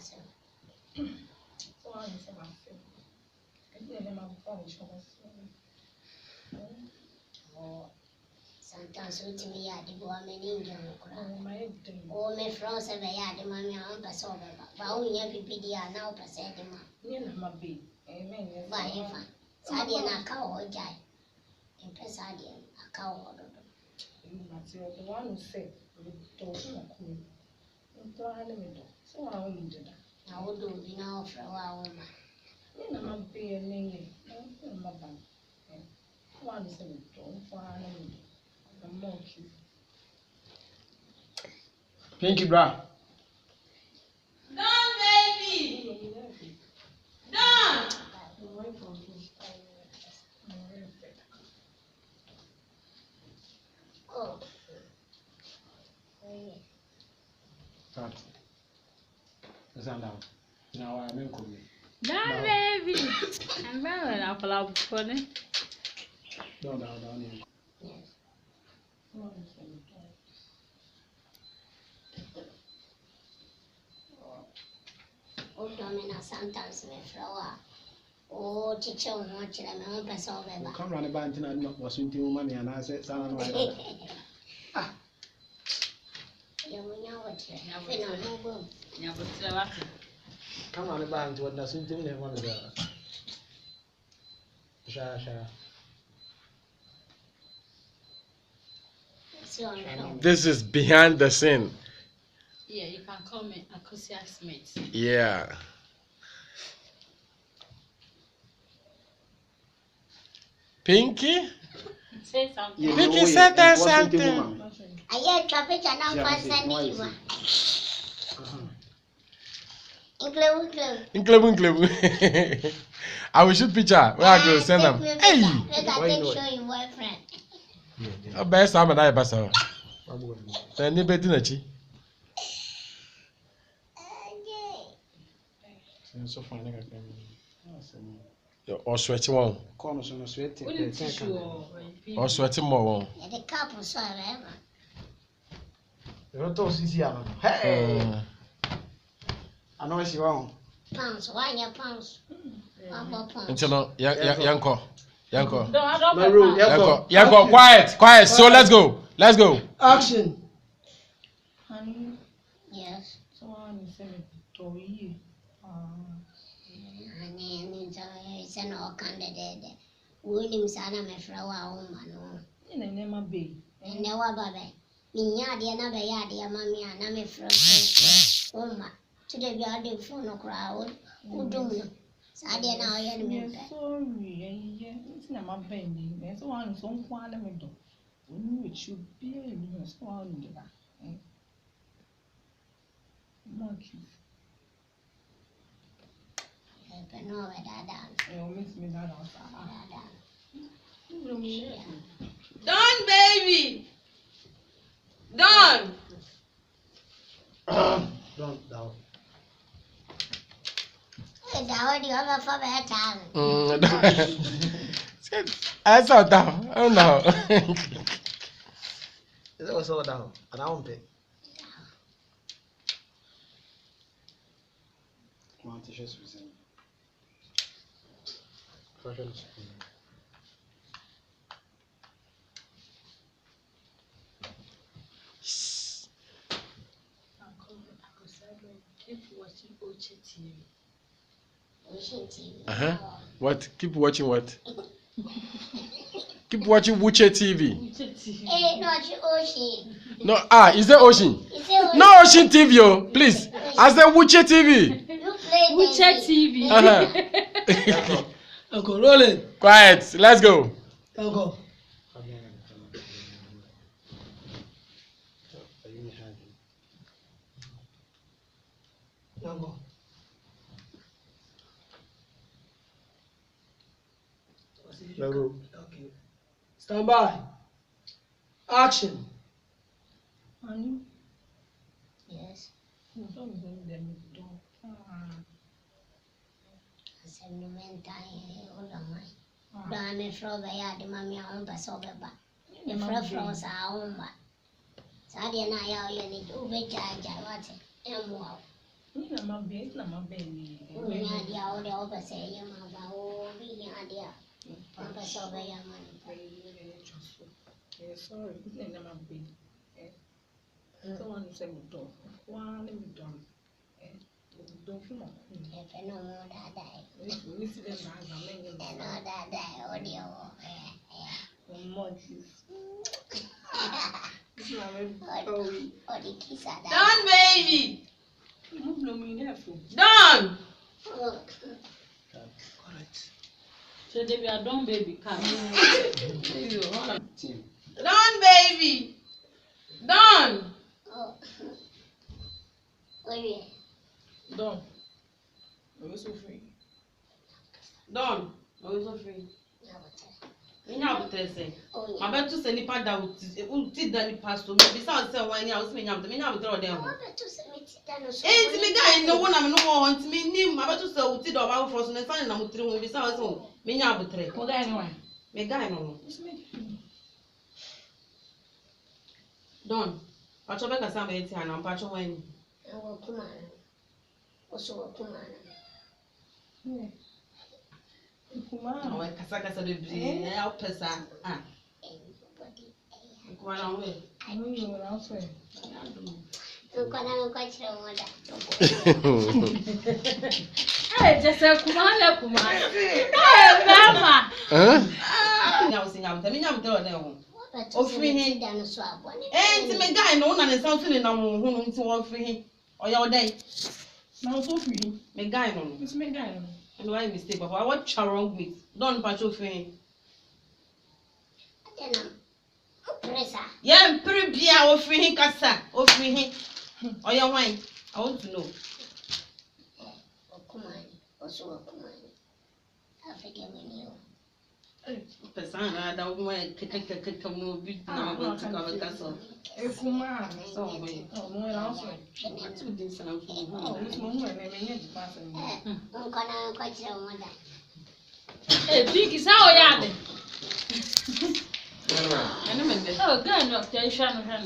so. So I say my friend. I didn't have a phone. Oh, sometimes we me at the woman in your My head. oh, me froze a yard, mammy, I'm a sober. But we have PPD now per se, Near my baby. Amen. by him. Sadia and a cow or jay. In Pesadia, a cow or The one who said, told him a queen. So I only did that. I would do now for a while. You know, my beer name. My band. One is a little for an enemy. The monkey. Pinky bra. Done, baby. Done. Oh. Start. Listen down. Now I'm in coming. Done, baby. I'm going to apple funny. Down. Yes. Oh, Domina, sometimes me flower. Oh, teacher, watch them, I won't pass over. Come run about and not was into money and I said, son, You know what you come on about what does into me one of the Sha. This is behind the scene. Yeah, you can call me Akosia Smith. Yeah. Pinky? Say something. Pinky said that something. I hear traffic and now for Sunday. Including. I will shoot picture. Where I go send them. Hey! Show you boyfriend. Best time and I pass out. Then you bet in a chi. So fine. Or sweating one. Corners on a sweat. Or sweating more. The couple saw ever. You're toast is here. Hey! I know it's wrong. Pounds, 1 year pounds. Until Yanko. No, Yanko, quiet. So let's go. Action. Honey, Yes. so I say, to you. And it's an all candidate. William Sana, my flower woman. In a name of baby. And there were baby. Minyadi another yadi, mammy, and I'm a frozen woman. Today we are the phone crowd. Who do you? Sadia now, Yes, sorry. It's not my baby. There's one so far. Let me do. When you should be a swan. Monkey. I know where that dance. You miss me that Done, baby. Done. Don't down. How do you have a for better? I saw that. Oh no. Is that what's all down? And I won't pay. Come on, t-shirts with him. Keep watching Oche TV. What? Keep watching what? Keep watching Wuche TV. Hey, not you, Ocean. No, is there Ocean? No Ocean TV, oh, please. I said Wuche TV. You play Oche TV. Uncle, roll it. Quiet. Let's go. Uncle. Uncle. Okay. Stand by. Action. Honey, Yes. you don't know them. I said, no man, hold on, my. Don't me throw the yard, mammy, I won't pass over back. The froze are on back. Sadia and I are you need to be charged. What's it? Na mabe na mabe ni. Ni adia o de o pese ye ma ba o bi ni adia. O pese o be ya ma ni. Sorry, na mabe. So one say me do. One me do. Do fi mo. E fe no mo da dai. Ni si dem na za me ni. E no da dai o de o. Mo Jesus. This na me. O di kisa da. Done, baby. Mo no me na fu. Done. Correct. So they are done, baby. Come. Team. Done, baby. Done. Oh. Oye. Don. We so free. Done. Oh, so free. Na wata. Menya abutrese. Oh ya. Ma betu se nipa da uti da ni pastor me bi sa se wan ya o se menya abutre o dem ho. O be to se me ti da no so. Enti me guy no wona me no ho enti me nim ma betu se uti da ba fro so ne san na mutri ho bi sa o se menya abutre. Mo ga ni wa. Me guy no. Done. Pacho be ka sa me enti ana pacho wan. Awo kuma na. O so wo kuma na. Kuma. O kasa be bri e o pesa. Ah. Everybody. Kuma na we. Mo ni mo na so. Nkwana chire mo da. Hey, just a kuma. Hey, mama. Nya o se nya abutre me nya abutre o dem ho. O free hin da no so abo ni. Enti me guy no na ne san so ni na mo hu no nti wo free hin. Oya o dai. Na so free. Me guy no. It's me guy. And why mistake but what wrong with? Don't pacho free. Atena. Presa. Yeah, pretty bia o free hin kasa. O free hin. Oya wine. I want to know. O kuma ni. O so wo kuma ni. Afike me ni o. Person na da wo keke mo bi na mo to ka kasa. E kuma. So we. Oh, mo na so. Two days na so. Oh, mo mo na me nye pass ni. Nkwana chire mo da. Hey, Pinky, how are you? Ano men de? Oh, good. No, tell you, Shannon.